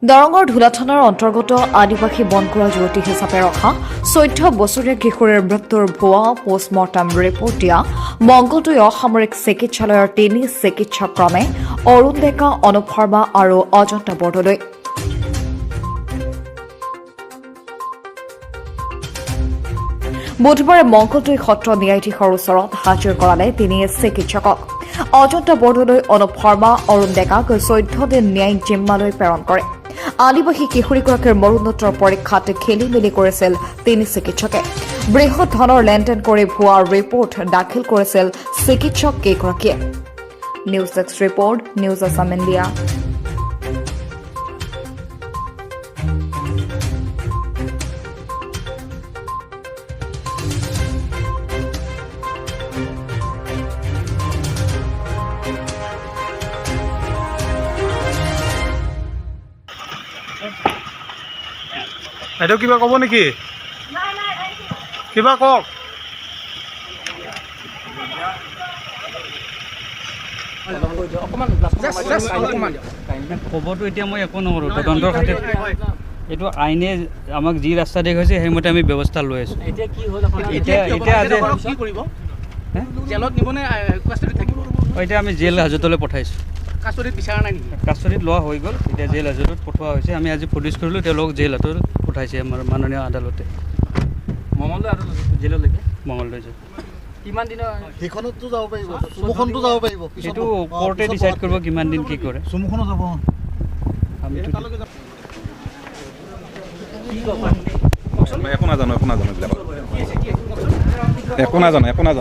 দৰঙৰ ধুলা থানাৰ অন্তৰ্গত আদিবাসী বনকুৰা যুৱতী হিচাপে ৰখা 14 বছৰীয়া কিশোৰীৰ মৃত্যুৰ ভুৱা পোষ্টমৰ্টম ৰিপৰ্ট দিয়া মঙলদৈ অসামৰিক চিকিৎসালয়ৰ 3 চিকিৎসক ক্ৰমে অৰুণ ডেকা, অনুপ শৰ্মা আৰু অজন্তা বৰদলৈ। বুধবাৰে মঙলদৈ সত্ৰ ন্যায়াধীশৰ ওচৰত হাজিৰ কৰালে 3 চিকিৎসকক। অজন্তা বৰদলৈ, অনুপ শৰ্মা, অৰুণ ডেকাক 14 দিন ন্যায়িক জিম্মালৈ প্ৰেৰণ কৰে। আদিবাসী কিশোৰীগৰাকীৰ মৰণোত্তৰ পৰীক্ষাত খেলি মেলি কৰিছিল 3 চিকিৎসকে। বৃহৎ ধনৰ লেনদেন কৰি ভুৱা ৰিপৰ্ট দাখিল কৰিছিল চিকিৎসক কেইগৰাকীয়ে। News desk report, news Assam India. এইটো কিবা ক'ব নেকি? কিবা কওক। ক'বতো এতিয়া মই একো নকৰোঁ, তদন্তৰ খাতিৰত এইটো আইনে আমাক যি ৰাস্তা দেখুৱাইছে সেইমতে আমি ব্যৱস্থা লৈ আছোঁ। এতিয়া আমি জেল হাজতলৈ পঠাইছোঁ। কাষ্টডিত লোৱা হৈ গ'ল, এতিয়া জেল হাজতত পঠোৱা হৈছে। আমি আজি পুলিচ কৰিলোঁ, তেওঁলোকক জেল হাজতত পঠাইছে আমাৰ মাননীয় আদালতে। জেললৈকে মঙলদৈ জেল। কিমান দিনৰ সেইখনতো যাব পাৰিব, চুমুখনতো যাব পাৰিব, সেইটো কোৰ্টে ডিচাইড কৰিব কিমান দিন কি কৰে। চুমুখনো যাব। একো নাজানো একো নাই